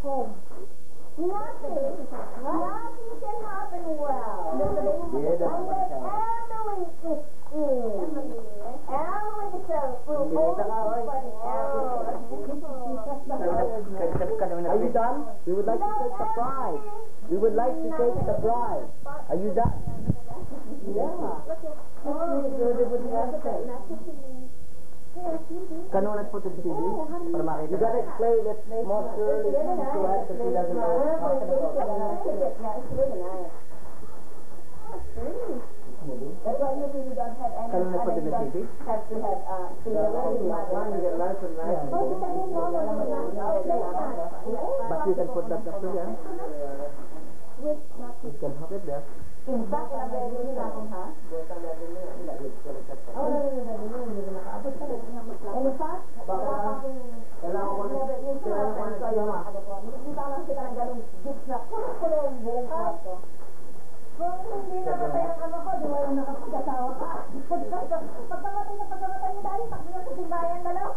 home. Nothing can happen well. Yeah, that's what Unless Emily is in. Emily is a will always buddy Are you done? We would like to take the prize. We would like to take the prize. Are you done? Kano nagpunta sa TV? Para makita. You gotta explain it more clearly to us because he doesn't know what we're talking about. Yeah, it's really nice. That's why you really don't have any. Kano nagpunta sa TV? Have to have But you can put that up here. You can have it there. In fact, in fact, hindi na patay ang ano ko, di wala nakapag-asawa ka. Pagkamatay niyo dahil, takbo na sa simbayan na lang.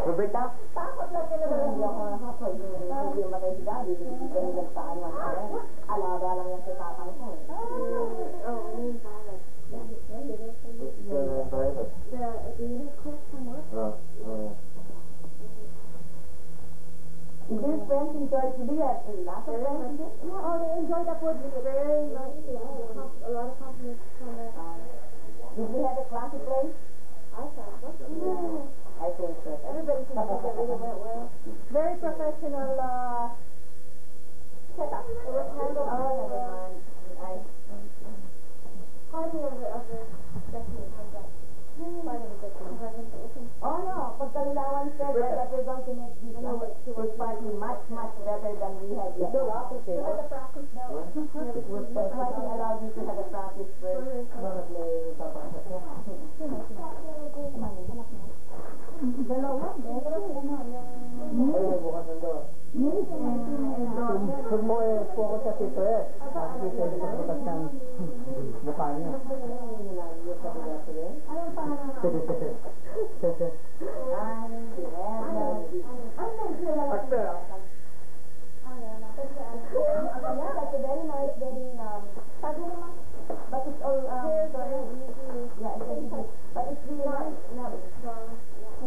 Roberta? Takot lang ka na lang. Hindi ako nakapag. Hindi matay si daddy, hindi ka nilagsaan lang ako. Alaga lang yan sa tatang ko. Do your friends enjoy it? Do you have lots of friends? Yeah, oh, they enjoy the food very much. A lot of compliments from that. Did we have a classy place? I thought so. I think so. Everybody seems to think it went well. Very professional setup. It was handled never mind. Part of the definitely had that. Part of the definitely. Oh no, Pagkalilawan said that we're going to make this party much better than we had yet. Still up, okay. We had a practice now. That's why we allowed you to have a practice first. Huwag mo focus sa tito Nakikita yung pagbukas ng mukha niya. That's a very nice wedding. But it's all yeah, it's easy. But it's really nice. I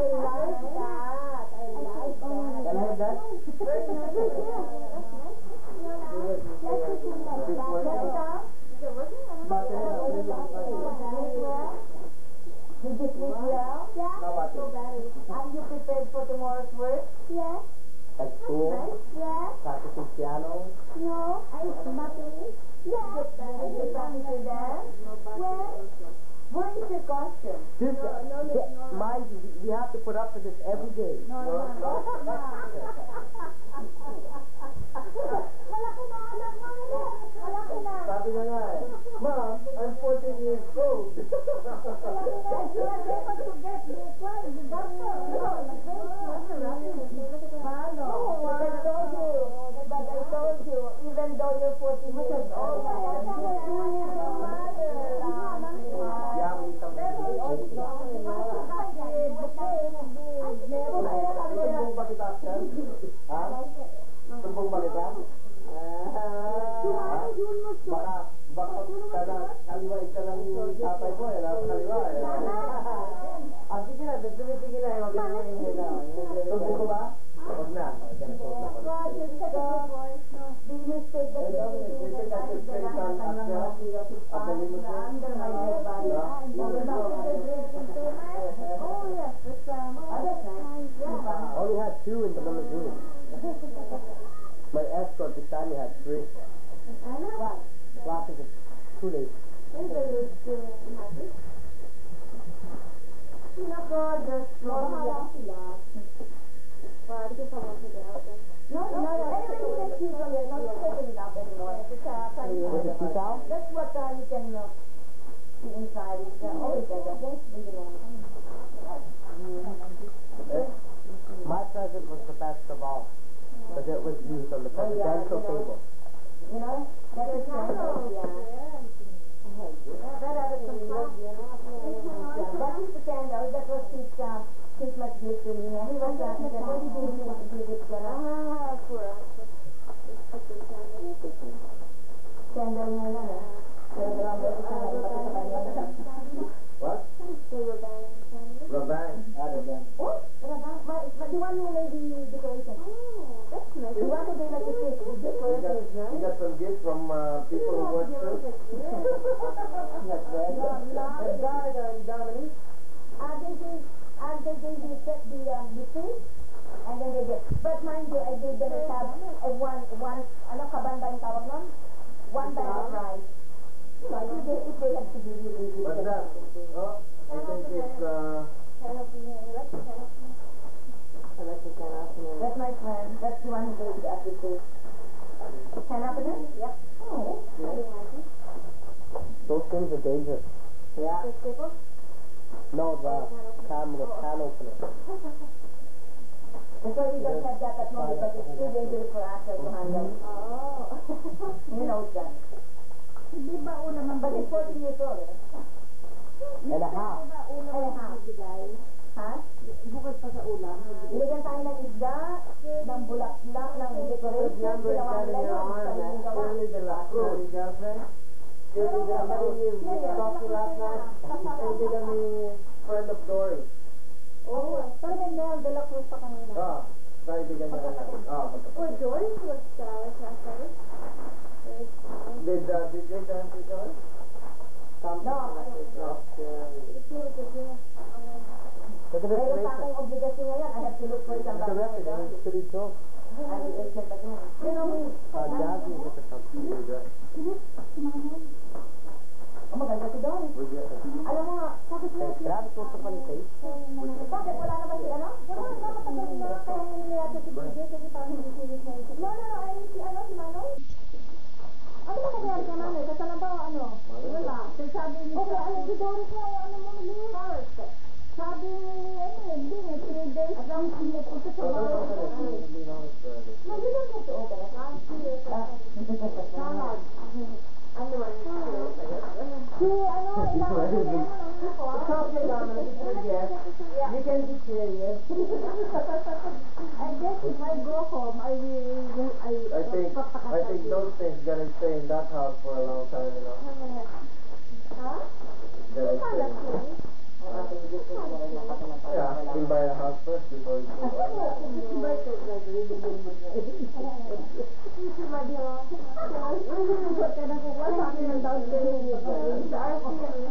like that. Can I have that? Very nice. Did you sleep well? Yeah. Are you prepared for tomorrow's work? Yes. At school? Yes. Practicing piano? No. Muttering? Yes. Did you practice your dance? Yes. Where is your costume? Mind you, we have to put up with this every day. No. Malaki na anak mo yun. Malaki na. Sabi na nga Mom, I'm 14 years old. Malaki na. You are able to get this one. The doctor. But I told you, even though you're 14 years old, Tumbong ba kita? Baka kaliwain ka lang yung tatay ko nasa kaliwa sige na, sige na tumbong ko ba? Huwag na. the mistake that you made at the under my dead body. Oh yes, it's other times, yeah. I only had 2 in the limousine. My escort this time had 3. What? Glasses of Kool-Aid. No, anyway, you can see from there, not taking it up anymore. It's Was it 2,000? that's what you can see inside. It's always like that. My present was the best of all, because it was used on the presidential table. You know, that is Christmas gift to me. And he was like, what did you give it to her? Poor Uncle. Sender niya yan eh. Pero grabe ito sa kanya. What? The Rabang. Rabang. Rabang. Oh, Rabang. But the one who made the decoration. Oh, that's nice. The one who made like the cake. The decoration is nice. You got some gifts from people who work too? That's right. And Dad and Dominique? They gave the thing, and then they did. But mind you, I gave them a one, ano kabanda yung tawag nun? One bag of rice. So if they have to give you the What's that? Oh, I think it's That's my friend. That's the one who gave the appreciation. Can I open it? Yeah. Oh. those things are dangerous. Yeah. No, the can opener. That's why we don't have that at home because it's too dangerous for us to handle. Oh. You know that. Hindi ba una man But it's 14 years old. And a half. Una man magbigay? Ha? Bukod pa sa ulam. Binigyan tayo ng isda, ng bulaklak, ng decoration, ginawa nila yun. Shirley the last night, girlfriend. Shirley the coffee last night. Shirley the friend of Dory. Oh, pero may Mel de la Cruz pa kanina. Oh, kaibigan niya rin. Oh, Oh, Dory was last night. Did they dance with her? No. Look at this Mayroon pa racer. akong obligasyon ngayon. I have to look for It's a somebody. record, and it's pretty cool. I'm the agent again. You know me. Jasmine with the company. Oh, maganda si Dory. Alam mo nga, bakit na Grabe ko sa pancake. bakit wala na ba si ano? Wala na, matagal na. Kaya hindi yata si DJ kasi parang hindi sinis na ito. No, ay si ano, si Manong? Ano ba nangyari kay Manong? Kasama ba o ano? Wala. Kasi sabi niya, Okay, ano si Dory ko? Ano mo ni? sabi niya, hindi, 3 days lang pumupunta sa bahay. Nag-ibang ito, okay. Salad. Ano ba? Si ano, ilangan mo na yan. It's okay, Dominic. It's your guest. You can be serious. I guess if I go home, I I think those things gonna stay in that house for a long time, you know. Ha? Gonna stay. Yeah, we'll buy a house first before we go.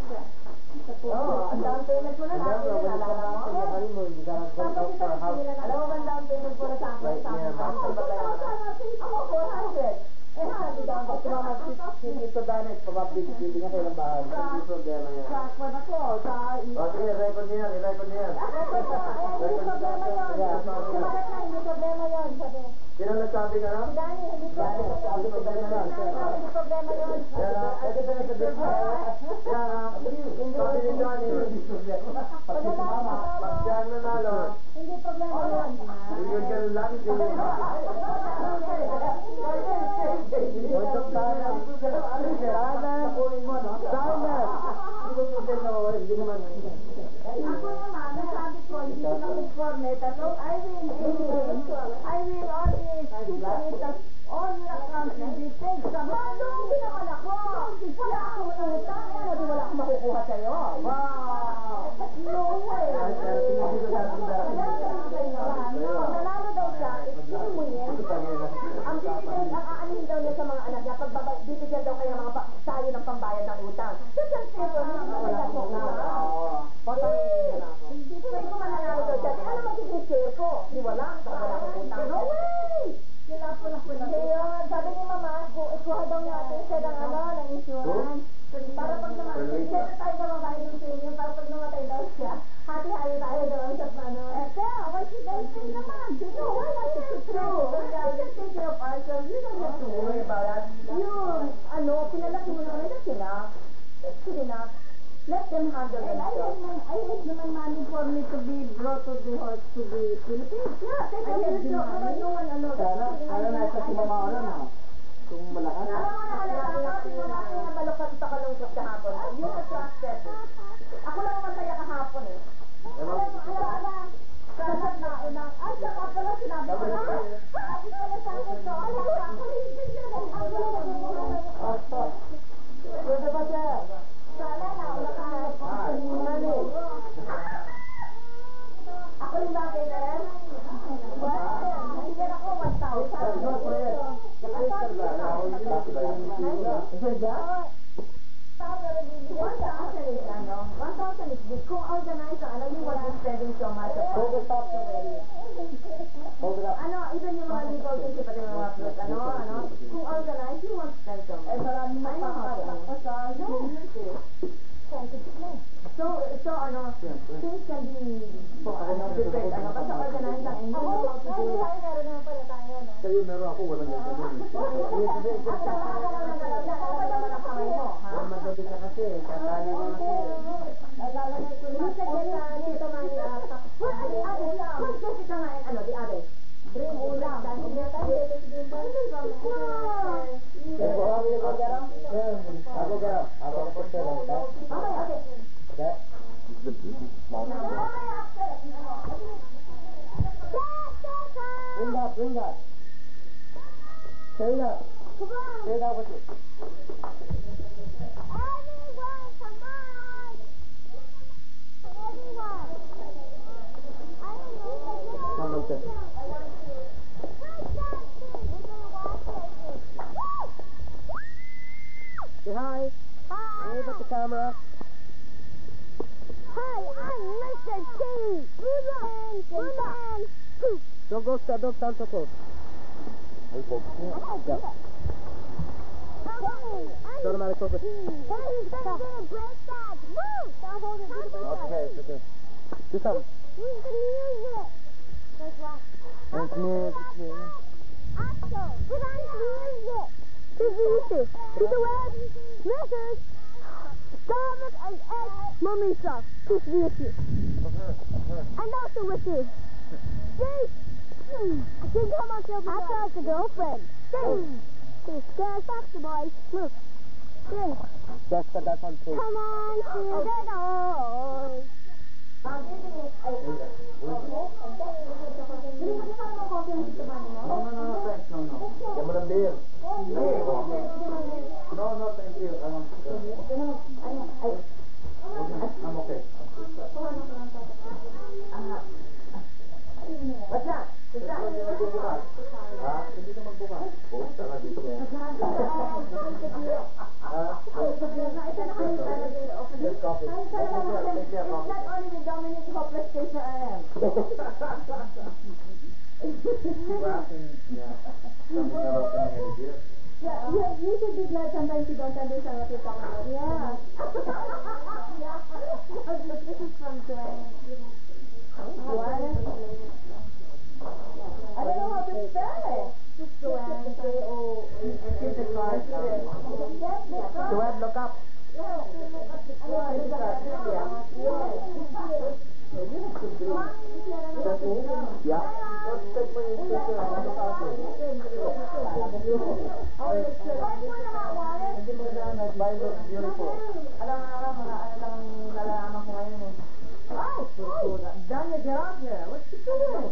Oo, ang down payment mo na Remember, natin. when you come Alam back from mo? your honeymoon, you gotta go Tapos look for a house. alam mo ba ang down payment ko na sa akin? Right Sa near akin, my ang babayaran. Ako, 400. Eh, sabi daw, Kasi mama, si Tito Danet, pababili nga kayo ng bahay. Hindi problema yan. Sakwan ako sa O sige, record niya yan, i-record niya yan. record mo, ayan, hindi problema yun. Sumalat na, hindi problema yun. Sabi, Sino nagsabi ka na? si Danny, hindi Dani, problema sabi yun. ko ganun lang. Hindi problema yun. Yan ha, ito na sa big sabi ni Johnny, pati si mama, pag siya nanalo, Hindi problema yun. yun ganun lang. Untuk sana, sana, hindi naman. Ako naman, nasabi ko, hindi ko na conforme. Pero I will always keep it as all accounts will be paid. Sabi ko, Hindi naman ako. Wala akong utang. Ano, di wala akong makukuha sa'yo. Wow. No way. Nanalo daw siya, i-win. Ang bibigyan, ang aanin daw niya sa mga anak niya, bibigyan daw kayo ng mga sayo ng pambayad ng utang. Just ang paper, hindi ko nila mo na. Hindi ko mananalo daw siya. Ano magiging share ko? Di wala. Wala akong utang. No way! Hindi yun. Sabi ni Mama, ikuha daw natin siya ng ano, ng insurance. Para pag namatay, siya na tayo namatay ng premium, para pag namatay daw siya, hati-hati tayo doon sa ano. Kaya, why should I pay naman? No, why not? It's true. You can take care of ourselves. You don't have to worry about that. Yun, ano, pinalaki mo naman, that's enough. That's good enough. Let them handle themselves. I have naman money for me to be brought to the Philippines. Yeah, take I care have of the yourself. money. Ano, Sana na sa sumama na. Kung malakas. alam mo na, yung malukad sa kalungkot kahapon. You were trusted. Ako lang ang masaya kahapon eh. Alam mo, 1,000 is big. Kung organize ang you won't be spending so much. Hold it up already. Hold it up. Even yung mga legal things, pati mga fruit, kung organize, you won't spend so much. Marami mapapasal. So, things can be, prepared, basta organize lang, and you know how to do it. Kayo meron ako, walang ganyan. Madali ka kasi, kakaya ka kasi. Lalagay ko na sa dito man yung atak. Kasi ka nga, the other. Bring ulam. Ako garo. Ako po Okay. Okay. Bring that. Carry that with you. Everyone, come on! Everyone! I don't know. Come on, sir. Say hi. Hi! Wave at the camera. Hi, I'm Mr. T. Woman. Don't stand so close. Hey, folks. Yeah. Automatic focus. He's gonna break that. Woo! Don't hold it. Okay, it's okay. Do something. Use the music. Like what? It's music. Axel, put on the music. Here's the issue. Here's the word. Mrs. Dominic and Ed Mummy stuff. Here's the issue. And also with you. Steve! Steve, come on, Sylvia. Axel has a girlfriend. Steve, get us back to boys. Move. Steve. Just put that on, please. Come on, feel the noise. No, thanks. No. Get me a beer. No, thank you. I'm okay. What's that? Hindi ka magbukas. Tara dito yan. There's coffee. Take care, It's not only with Dominic hopeless case where I am. You should be glad sometimes you don't understand what you're talking about. Yeah. This is from Joanne. I don't know how to spell it. Just Joanne, J-O-N-N. Joanne, look up. Yeah. Let's take my picture. Mine looks beautiful. Danya, get out here. What's she doing?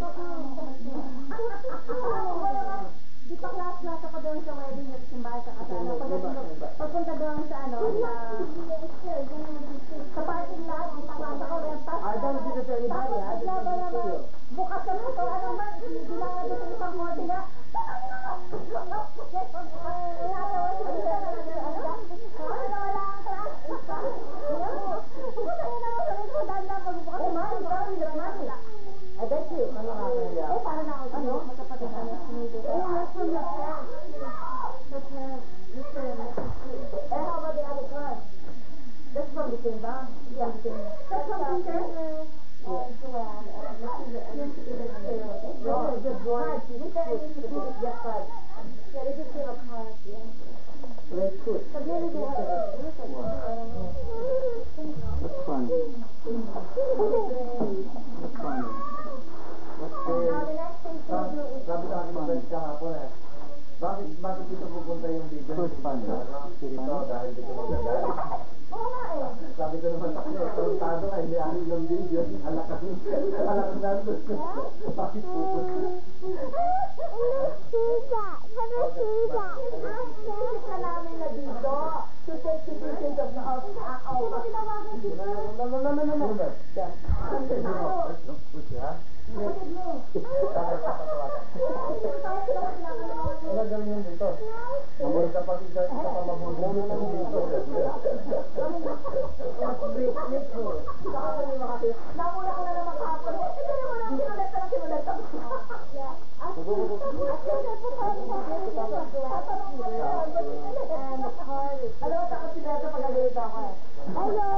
Di pa class ako doon sa wedding na simbahay sa kasano. Pagpunta doon sa sa parking lot, di pa class ako rin. I don't do this to anybody. I just do this to you. Bukas kami ito, ano man, bilang na doon sa isang kote na. I bet you. Para na ako, magkapatid na that's from your parents. That's Mr. and Mrs. How about the other card? That's from the same bank. That's from Peter? Joanne. The card. Mr. and Mrs. Peter's card. Yeah, they just gave a card, yeah. That's good. But maybe they have a I don't know. That's funny. That's funny. Now the next thing to do is... Sabi sa akin friends kahapon bakit dito pupunta yung video dito dahil dito magagalit. Oo nga eh. Sabi ko naman sa kanya, kontado nga, hindi anin ng video. Alakas nandun. Bakit pupunta? Isip na namin na dito to take the pictures of the Ang gagawin yun dito. Number pag isa pa mabubulo na dito. Nauna ko na naman kahapon. Ito naman ang sinuleta na sinuleta. Alam mo, takot si Beto pag nagulita ako eh. Hello.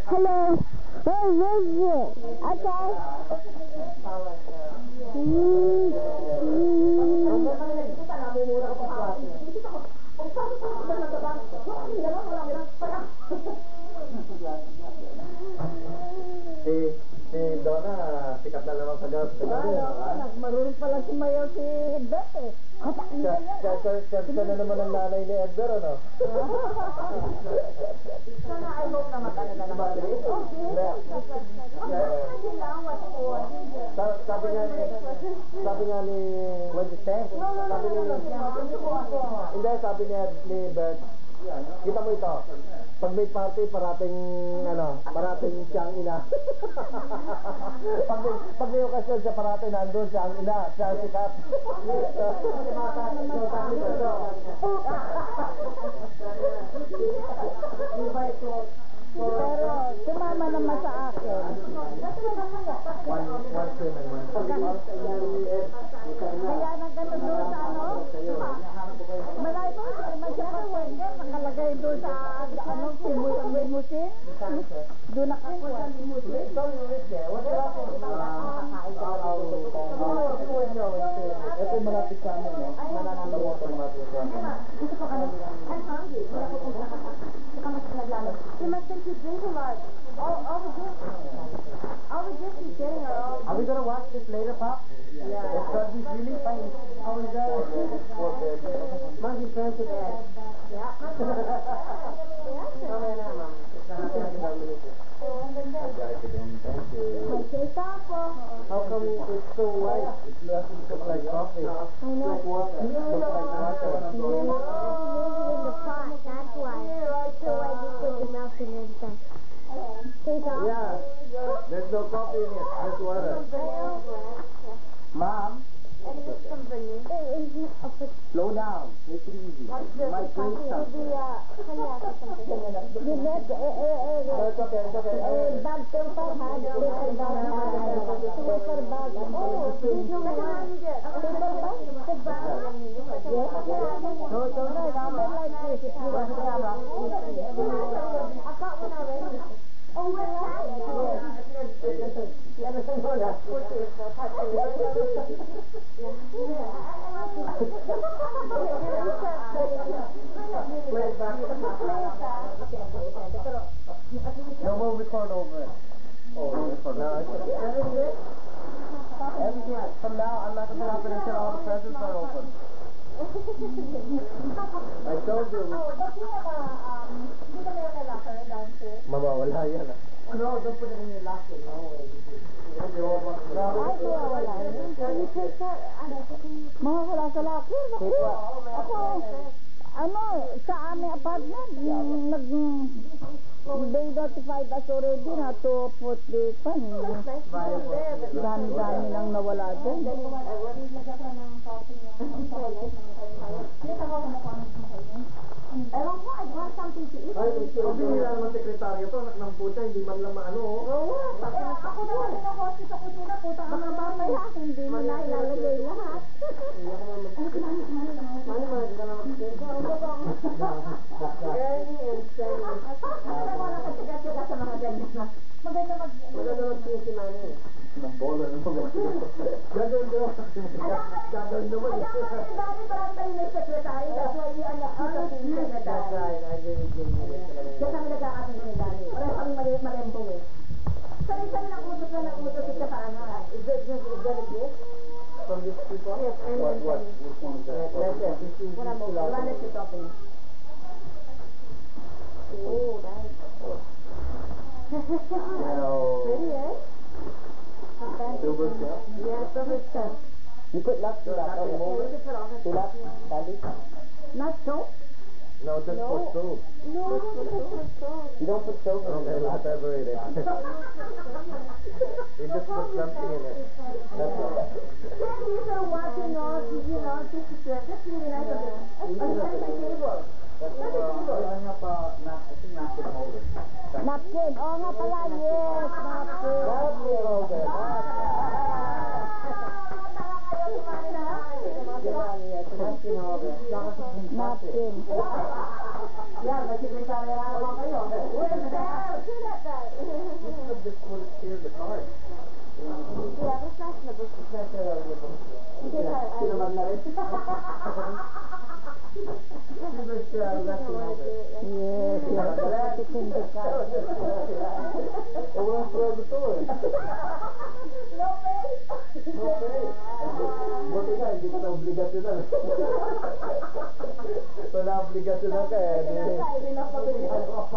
Hello. Where is it? Okay. Si Donna, sikat na naman sa gabi. Marunong pala sumayaw si Beth eh. Siya na naman ang nanay ni Edgar, ano? Sana I hope na mag-ano na naman. Sabi nga ni... What did you say? Hindi, sabi ni Bert, kita mo ito, pag may party, parating siya ang ina. pag may okasyon siya parating, nandun siya ang ina, siya ang sikat. Pero sumama naman sa akin. One woman, Kaya nagkano doon sa ano? Malay mo, naman siya pa-wender, nakalagay doon sa limusin. Doon nakakuha sa limusin. Ito yung malapit sa amin, no? Malapit sa amin. He must think you drink a lot. All the gifts he's getting are all... Are we gonna watch this later, Pop? Yeah. He's really funny. How is that? Must be friends with Ed. Yeah. How come it's so white? It doesn't look like coffee. I know. Like water. It looks like water. In the pot, that's why. So I just put the milk in it and take off. Yeah. There's no coffee in it. Just water. Mom, slow down. Take it easy. You might drink something. It's okay. Bag paper had paper bag. Paper bag. Oh, paper bag. Yes. So Like this, if you want to have a I got one already. Oh, no, we'll record over it. Oh, we'll record. No, it's okay. Everything. From now, I'm not going to stop it until all the presents are open. I told you. Mawawala yan. No, don't put it in your locker. No way. Ay, mawawala. Mawawala sa locker. Ako, sa aming apartment, they notified us already na to put the pan. Dami-dami lang nawala doon. Ewan ko, I want something to eat. Ay, hindi nila naman sekretaryo to, anak ng puta, hindi man lang maano. Oo, ako naman din ako sa kusina, puta ang mga mamaya. Hindi mo na ilalagay lahat. Maganda mag-si Manny. Bola naman. Gagawin naman. Dami parang tayo may sekretary, that's why we are not secretary. That's right, I really do. Kaya kami nagkakasin ni Dani. Parang kami malembong eh. Sarili-sarili ng utos na utos sa paano. Is that a gift from these people? Yes, and What? Which one is that? This is One is talking. Oh, that is cool. Pretty, eh? Silver shell? Yeah, silver shell. You put nuts in that, don't you? See that, Sandy? Not soap? No, just for soup. No, not soap. You don't put soap in it. Whatever it is. You just put something in it. That's all. These are watching all, this is really nice of it. Napkin. Oo nga pala, yes. Napkin. Napkin holder. Napkin holder. Napkin. Yan, may sekretarya na naman kayo. This will clear the card. Yeah, that's fashionable. Sino mag na rin? Yes, yes. Chicken tikka. Walang sweldo to eh. No pay. No pay. Buti ka, hindi ka na obligasyonan. Wala obligasyonan ka eh.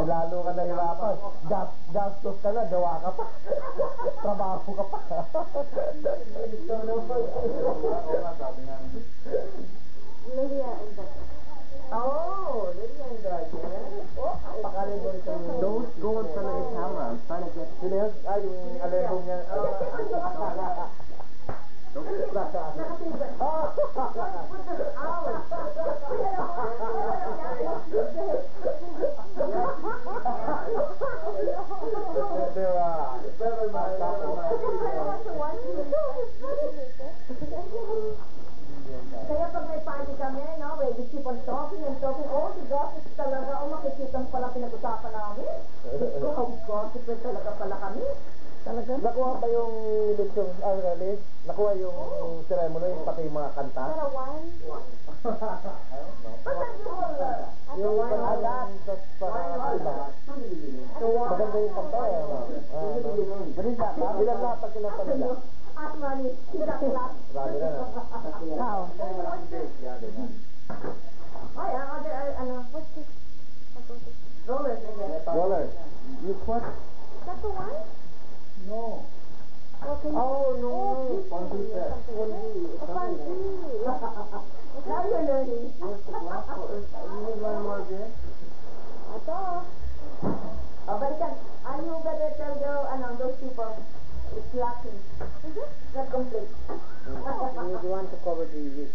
Lalo ka nahirapan. Gastos ka na, gawa ka pa. Trabaho ka pa. Lydia and Becca. Oh, Lydia and Becca. Pakalibon ito. Don't go in front of the camera. I'm trying to get... Sino yun? Ah, yung alibong niya. Don't splash on. Kaya pag may party kami, no, we keep on talking and talking. Oh, the gossip talaga. Oh, makikita mo pala pinag-usapan namin. Oh, gossip talaga pala kami. Talaga? Nakuha ba yung lechong, release? Nakuha yung ceremony, pati yung mga kanta? Pero one? Yung wine agat, tapos para maganda yung kanta eh. Ilan lahat ang kinanta nila? At money, kita class. Marami na na. How? Ay, what's this? Rollers, I guess. Roller. You what? That's the one? No. Well, can you... Oh, no. Fondue set. Now you're learning. Where's the glass for? You need one more beer? Ito. Oh, balikan. You better tell those people it's lacking. Not complete. You want to cover the week.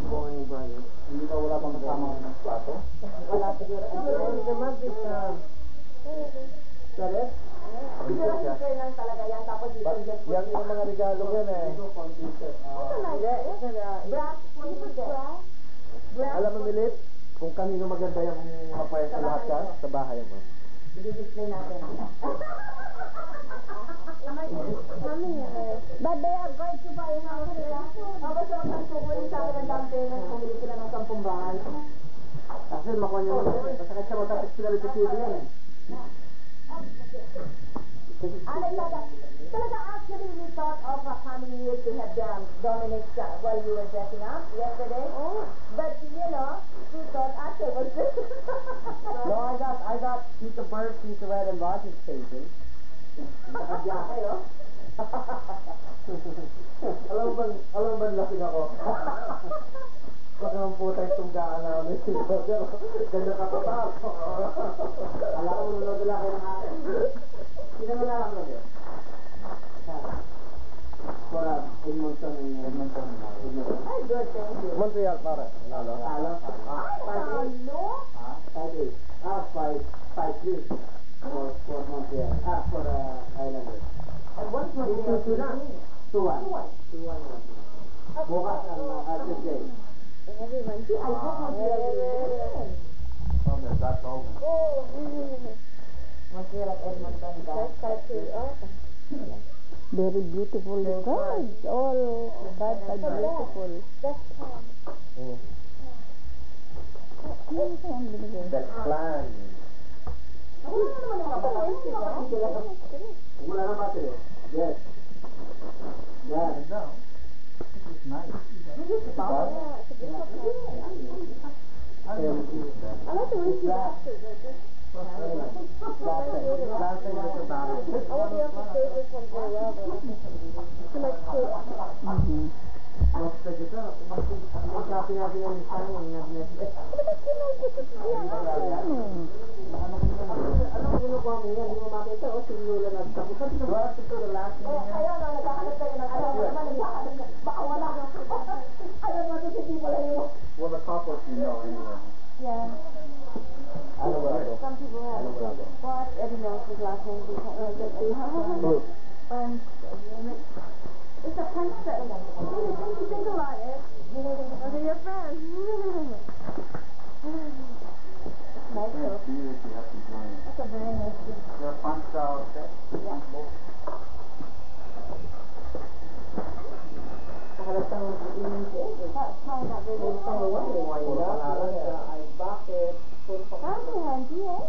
Going, brother. Hindi ka wala pang kasama ng plato? Wala siguro. The mug is, Sarap? Siguro history lang talaga yan. Tapos you can just... Yan yung mga regalo yan eh. Brass. Brass. Alam mo, Milip, kung kanino maganda yung mga pwesto lahat yan, sa bahay mo. I-display natin. But they are going to buy a house. Tapos yung nagsukunin sa akin ang down payment, pumili sila ng 10 bahay. Kasi makuha niyo mo, masakit siya matapos sila rin sa TV yan eh. Talaga, actually, we thought of how many years to have done Dominic while you were dressing up yesterday. Oh. But, we thought after was this. No, I got Tita Burp, Tita Red, and Roger's favorite. Nakadyahe, oh. Alam mo ba lasing ako? Baka ang puta yung tunggaan namin. Ganda ka total. Alam ko, nunod na kayo ng akin. Sino na lang lagi? Para Edmonton and Edmonton. Ay, good, thank you. Montreal, para. Talo? Ay, talo? 5-8. 5-3. For Montreal. For Islanders. And what's my 2-2 na. 2-1. 2-1. Bukas ang Tuesday. Everyone. See, I hope Montreal will win. That's all. Oh, Montreal at Edmonton, guys. Very beautiful cards. All cards are beautiful. That's fun. That's plan. Wala na battery. Yes. Yes. This is nice. This is fun. Yeah, it's a beautiful card. I like the way she wraps it. I want to be able to save this one very well, though. To my kids. Basta kita, ang copy natin ng isang Ano ko kinukuha mo yan? Hindi mo makita o sinula nagtapos. Sabi ka ba? Ito the last name yan? Ayaw na, nagkakalat kayo ng ayaw naman, nagkakalat na. Baka wala na. Ayaw na, ito si people anymore. Well, the couples you know anyway. Yeah. Ano ba ako? Some people have Ano ba ako? But Eddie knows his last name. He can't really get it. It's a princess. You think a lot, Ed. Those are your friends. Nice though. That's a very nice gift. You're a punch out. Yeah. Nakalatang mag-iinin siya. That's probably not very good. Ay, bakit? Probably handy, eh?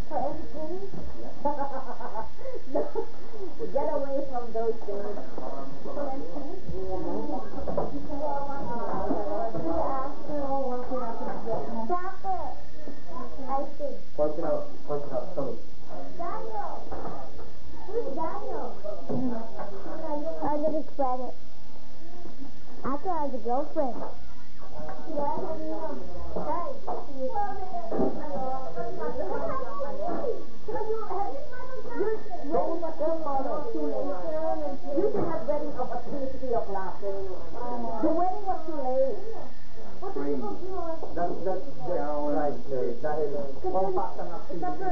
For everything. Get away from those things. For instance, stop it. I think. Point it out. Sorry. Daniel. Who's Daniel? I get his credit. After I have a girlfriend. You should have wedding of at least 3 o'clock. The wedding was too late. That's right, sir. Dahil compact ang activity.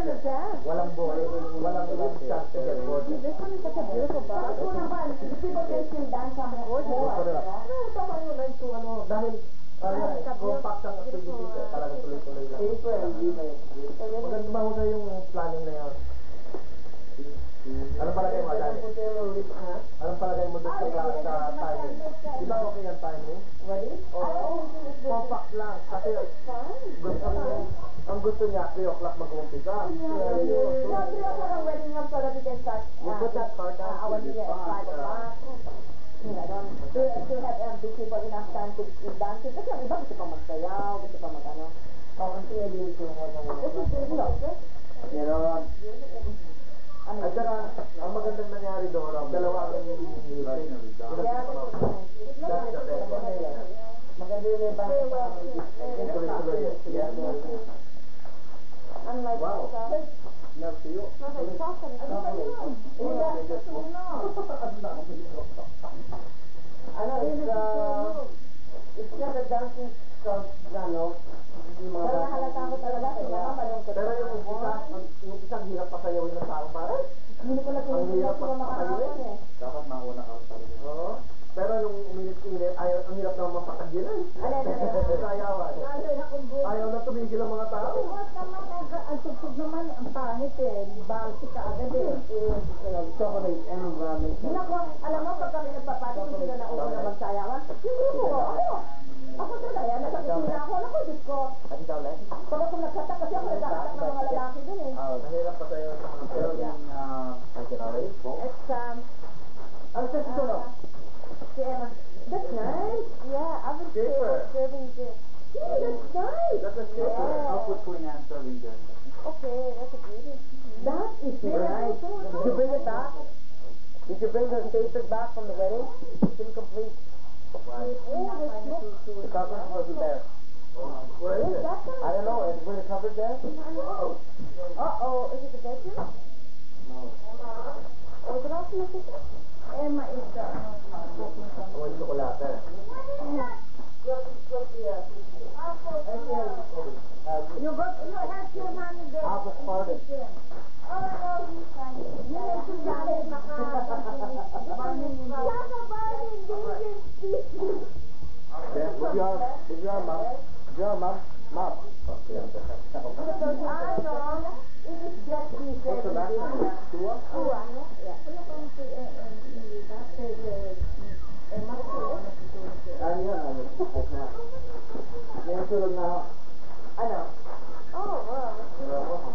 Walang boy, walang chance to get bored. This one is such a beautiful bar. People can still dance on the board. Tama yun, like to ano, dahil compact ang activity, sir. Talagang tuloy-tuloy lang. Maganda mahusay yung planning na yun. Anong palagay mo, Dani? Anong palagay mo doon sa timing? Di ba okay ang timing? Compact lang. Kasi ang gusto niya, 3 o'clock mag-umpisa. Wedding up so that we can start. You put that part down. I want to get 5 o'clock. Still have empty people enough time to dance. Kasi ang iba gusto pa magsayaw, gusto pa mag-ano. Ang pinili ko you know, at saka, ang magandang nangyari doon, dalawa ang music. That's the best one. Maganda yung iba. Tuloy-tuloy. Unlike Wow. Love to you. Like chocolate. It's not a dancing club, ano, Pero nahalata ko talaga, kaya malungkot. pero yung umpisa, ang hirap pasayawin ng tao, pare. Hindi ko na Ang hirap pinipili pasayawin. eh. Dapat mauna ka sa rin. Oo. Pero nung uminit-init, ang hirap naman mapakagilan. Sayawan. Ayaw na tumigil ang mga tao. Ang tugtog naman, ang pangit eh. Balsi ka agad eh. Chocolate and ramen. Nako, alam mo, pag kami nagpapati, kung sila na una na magsayawan, yung grupo ko, ako talaga, nasa kusina ako, naku, Diyos ko. At ikaw, Len? Pag ako nagkatak, kasi ako nagkatak ng mga lalaki dun eh. Nahirap pasayawin ng mga pero yung It's, ang sexual. si Emma. That's nice. Yeah, I was serving this. Yeah, that's nice. That's a shaper. Yeah. I'll put Queen Anne serving there. Okay, that's a beauty. That is nice. Did you bring it back? Did you bring the shaper back from the wedding? It's incomplete. Why? The cover wasn't there. Where is it? I don't know. Were the covers there? Uh-oh, is it the bedroom? No. Or is it also in the kitchen? Emma is Oh, yung chocolate. You have your man in there. Apple party. Oh, no, he's fine. You have to have it, Would you arm, Mom? Would you arm, Mom? Mom. Okay, I'm I know. It is just these what's the back? Tua? Ano yun? Yan tulog na ako. Ano? Oh, wow.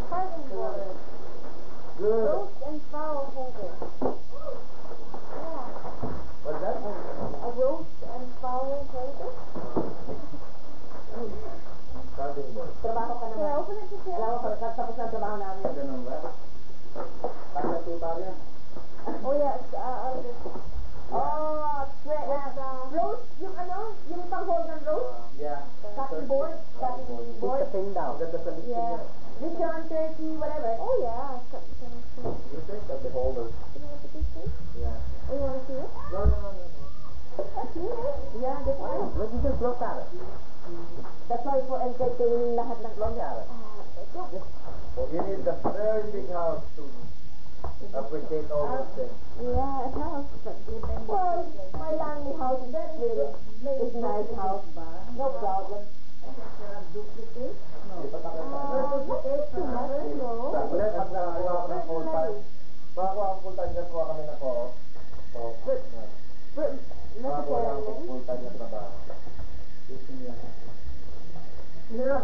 Pardon board. Good. Roast and fowl holder. Yeah. What's that? A roast and fowl holder? Carving board. Trabaho ka naman. Yeah, open it to Alam mo, tapos na ang trabaho namin. Ganun ba? Kaya tuta rin. Oh, yeah. Roast, yung ano? Yung pang-hold ng roast? Yeah. Cutting board? Cutting board? It's a thing now. Ganda sa listing Yeah. niya. Lechon, turkey, whatever. Oh, yeah. You think that's the holder? Yeah. Oh, you want to see it? No. That's neat. Yeah, that's right. Let's just look at it. That's why for entertaining lahat ng Look at it. So Well, you need a very big house to appreciate all those things. Yeah, a house. Well, my lonely house is really, it's a nice house. No problem. Hindi pa takot sa Ulit, pag nakakuha ako ng full time. Makakuha ako full time, just kuha kami na ko. Makakuha lang ako full time na trabaho. Hindi na,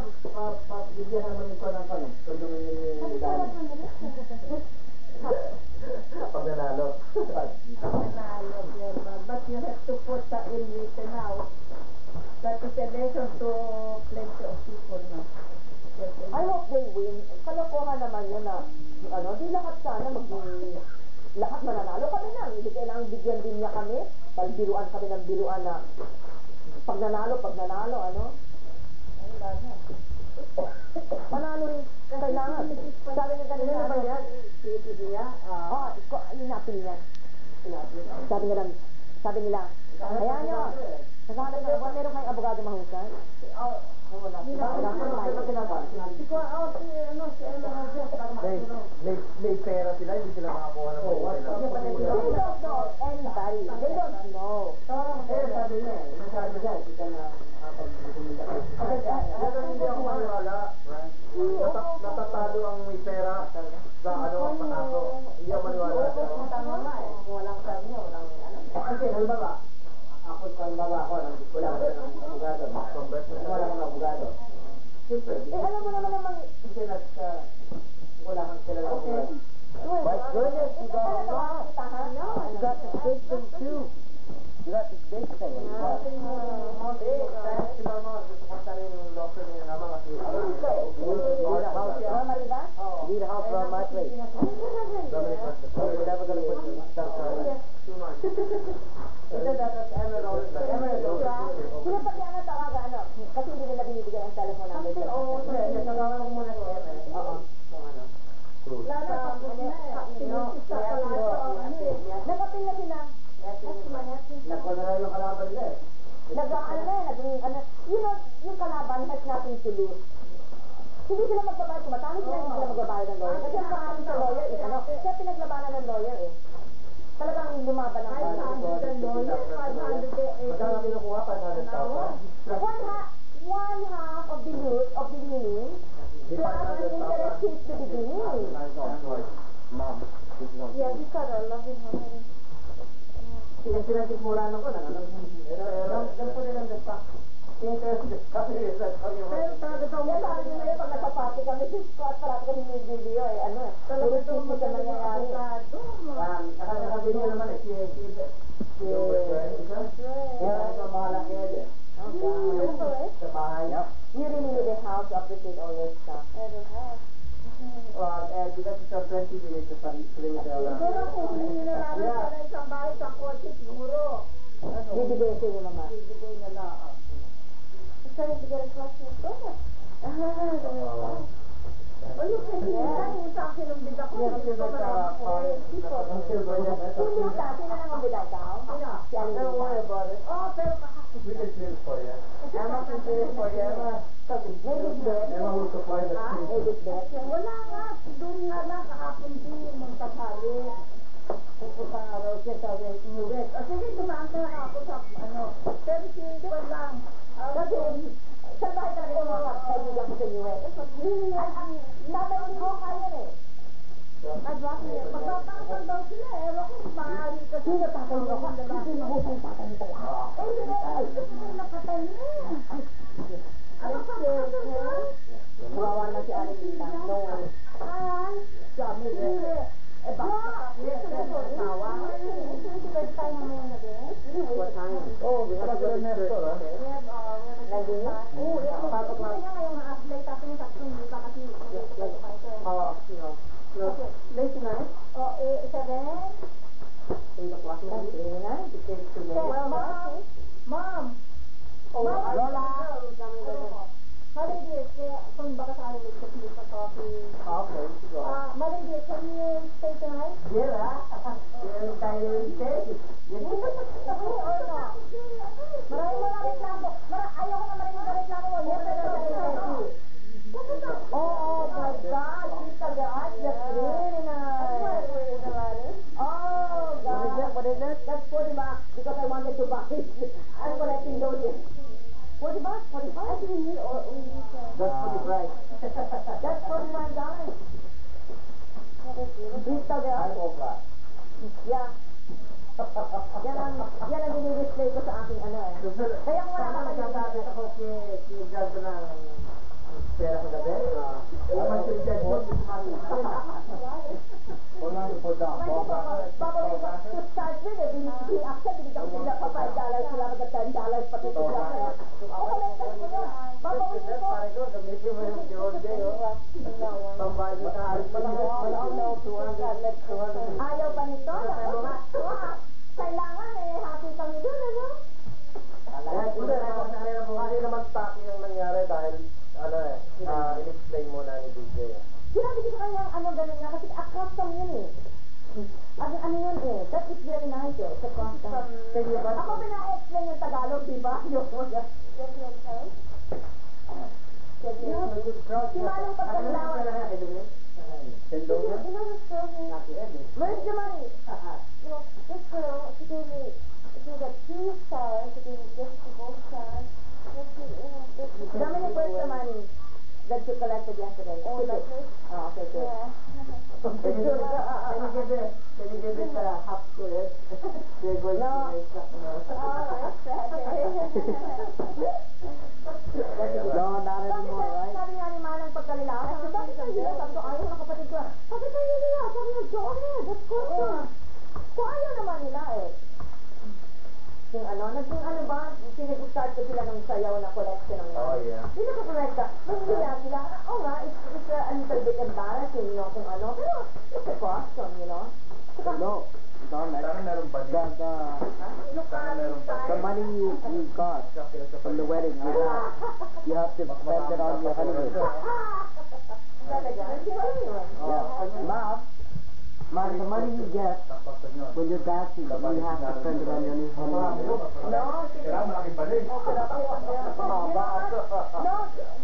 bigyan naman ito ng kami. Kung yung dali. Pag nanalo. But you have to put that in written out. That is a lesson to plenty of people now. I hope they win. Kalokohan naman yun na, di lahat sana lahat mananalo kami lang. Hindi kailangan bigyan din niya kami. Biruan kami ng biruan na pag nanalo, manalo rin kailangan. Sabi nga kanina, Ano ba yan? Inapil niya. Sabi nila, kaya nyo, naghahanap na ba, meron kayong abogado mahusay? May pera sila, hindi sila makakuha ng buhay. They don't know anybody. They don't know. Sabi niya, nasabi niya, hindi ka na pero hindi ako maniwala. Natatalo ang may pera sa kaso. Hindi ako maniwala. Tama nga eh. Kung walang sabi niya, walang Kasi, halimbawa, ako wala ko ng abogado. Wala kang abogado. Siyempre, Alam mo naman namang, wala kang kilala abogado. Vice Versa, you got the system too. You got the system. Need a house around my place. We're never going to put the stuff on. Pinapagyan na tawaga, kasi hindi nila binibigyan ang telephone number. Nakapil na sila. Yung kalaban has nothing to lose. Hindi sila magbabayad, kumatalo sila, hindi sila magbabayad ng lawyer. Kasi ang pangalan sa lawyer is kaya pinaglabanan ng lawyer talagang lumaban ang Magkano kinukuha? 500,000? One half of the loot of the winning plus an interest hit to the beginning. Mom, this is on. Yeah, we got a loving honor. Sinasikmuranan ko na. Ganito rin ang dasta. Pero sabi nila yun, pag nagpapati kami, at parati kami may video puro chismis ang nangyayari. Sabi niya naman ito bahala kaya dyan. Sa bahay. You really need a house to appreciate all this stuff. Because it's a 20 minutes to ring the alarm. Pero kung hindi na namin sa isang bahay sa kotse, siguro. Bibigay sa inyo naman. Bibigay na lang. Starting to get a question of that. O yung yung sa akin ng bida ko. Hindi ka, sino nang ang biday ka? Si Aling Don't worry about it. Oh, pero We can feel it for you. Emma can feel it for you. Maybe it's there. Emma will supply the food. Maybe it's there. Wala nga. Doon nga lang kahapon din magkasali. Pupunta nga raw siya sa West New West. Sige, dumaan ka ako sa Pero hindi ko lang. Kasi, saan ba talaga yung mga kaibigan ko sa US? Tatay ko kaya Magpapakasal daw sila eh. Ewan ko kung maaari kasi. Sino tatay ko? Sino mahusay tatay ko? Hindi na nakatay na. Ano pa ba? Kawawa na si Aling Lita. No one. Ay, sabi rin. What time? Oh, we have to go to the store, huh? Late tonight? 7? 8 o'clock na. 3 na? Mom! Lola! Holidays. That's pretty bright. That's $49. Vista de Ay, Oprah. Yeah. Yan ang dinidisplay ko sa aking ano eh. Kaya kung wala ka nagkakabit ako kay Ganda ng pera sa gabi. Naman si Jackson, wala na po daw. Probably to start with it, actually, binigyan ko sila pa $5 sila mag $10 pati sila. Okay, let's go yun. Babawin ko. Pare ko, gamitin mo yung George Day, pambayad mo sa halos Ayaw pa nito. Kailangan eh, happy kami dun, ano? Hindi naman taki ang nangyari dahil, ano eh, in-explain mo na ni DJ. Sinabi ko sa kanya, ano ganun nga, kasi custom yun eh. Ano yun eh, that is very nice eh, sa custom. Ako pina-explain yung Tagalog, diba? Yung Simanong pagkailangan. Where's the money? No, this girl, she gave me 2 stars, she gave me gifts to both stars. Dominic, where's the money that you collected yesterday? Oh, like this? Oh, okay, good. Yeah. Can you give it half to it? They're going to make something else. No, not anymore, right? Sabi nga ni Manang pagkalilaan, bakit kayo nila? Sabi ko, ayaw ng kapatid ko. Bakit kayo nila? Sabi nga, go ahead, that's good. Kung ayaw naman nila eh. Yung ano, naging ano ba, sinag-start ko sila ng sayaw na collection ng Oh, yeah. Hindi na ko-collect ka. Mas hindi sila, oh nga, it's a little bit embarrassing, you know, kung ano. Pero, it's a custom, you know. No, Dominic. The money you got from the wedding, you have to spend it on your honeymoon. Talaga? Hindi ko yun. Yeah. Mom, the money you get when you're dancing, you have to spend it on your new honeymoon. No,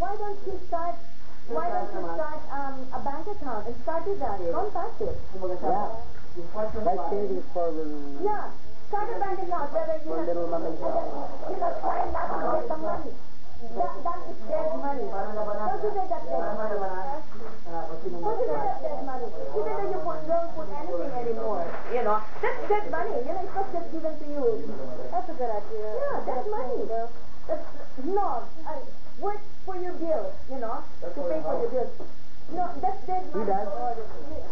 why don't you start a bank account and start with that? Contact it. Yeah. Like savings for Yeah, start a bank account where you have little mama. try not to get the money. That is dead money. Consider that dead money. Consider that dead money. Even though you don't put anything anymore, you know, that's dead money. You know, it was just given to you. That's a good idea. Yeah, that's money. That's, no, work for your bills, you know, to pay for your bills. No, that's dead money. He does.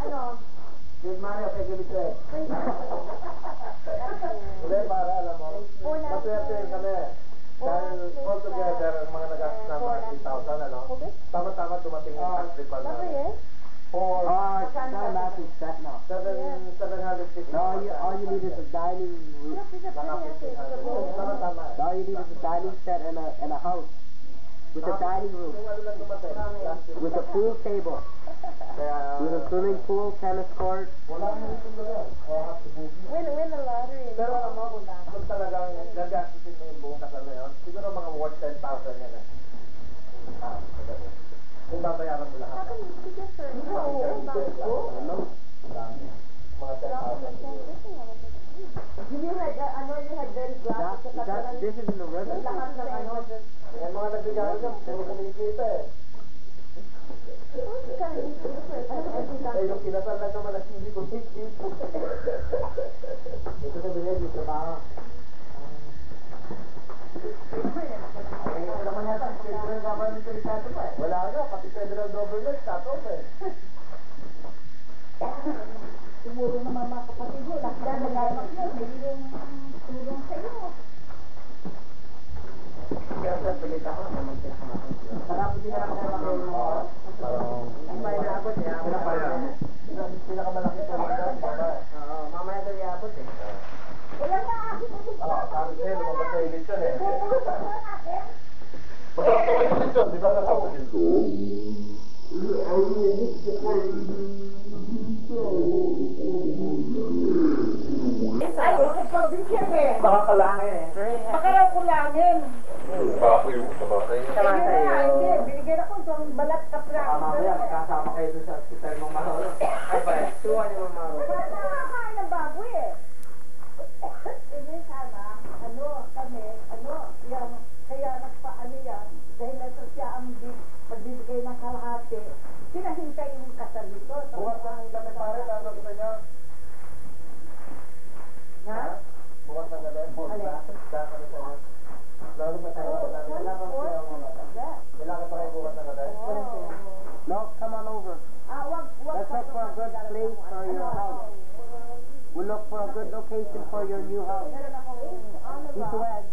Ano? Good money, okay, give it to it. Hindi, para alam mo, maswerte kami. Dahil all together, mga nagastos na mga 3,000, ano? Tama-tama dumating yung tax refund namin. It's not a massive set now. 750. No, all you need is a dining room. Tama-tama. All you need is a dining set and a house. With a dining room. With a pool table. With a swimming pool, tennis court. Win the lottery. Pero alam mo, kung talagang nagastusin mo yung buong kasal na yun, siguro mga worth 10,000 yan eh. Kung babayaran mo lahat. How come you get for Ano? Mga 10,000. You had very glasses. This is in the river. Lahat ng ano. Yan mga nabigyan ko, puro kumikita eh. Yung kinasal lang naman na hindi kumikita. Ito na bilhin, yung trabaho. Ay, naman yata, federal government yung status pa eh. Wala na, pati federal government status eh. Siguro naman mga kapatid mo, lahat na nagagamak yun, may tulong sa iyo. Kaya sa pilita ko, naman pinakamakin siya. Sarap din na lang naman kayo mo. Hindi pa inaabot niya. Pinakamalaki sa mga oo, mamaya daw iaabot eh. Wala na, akin na siguro. Sabi sa'yo, lumabas sa eleksyon eh. Pupunta sa eleksyon, di ba natapos yun? Baka kalangin eh. Baka raw kulangin. Sabakay. Hindi, binigyan ako itong balat kaplang. Mamaya, magkasama kayo doon sa hospital mong mahalo. Ay pa eh, tuwa niyo mong mahalo. Parang nakakain ng baboy eh. Hindi sana, kami, yan, kaya nagpaano yan, dahil nasa siya yung kasal nito. Bukas ang gabi pare, lalo sa inyo. Ha? Bukas ang gabi. Alin? Lalo sa inyo. Lalo ba tayo? Wala pa siya ang mga bata. Kailangan pa kayo bukas ang gabi. No, come on over. Let's look for a good place for your house. We'll look for a good location for your new house. Tito Ed,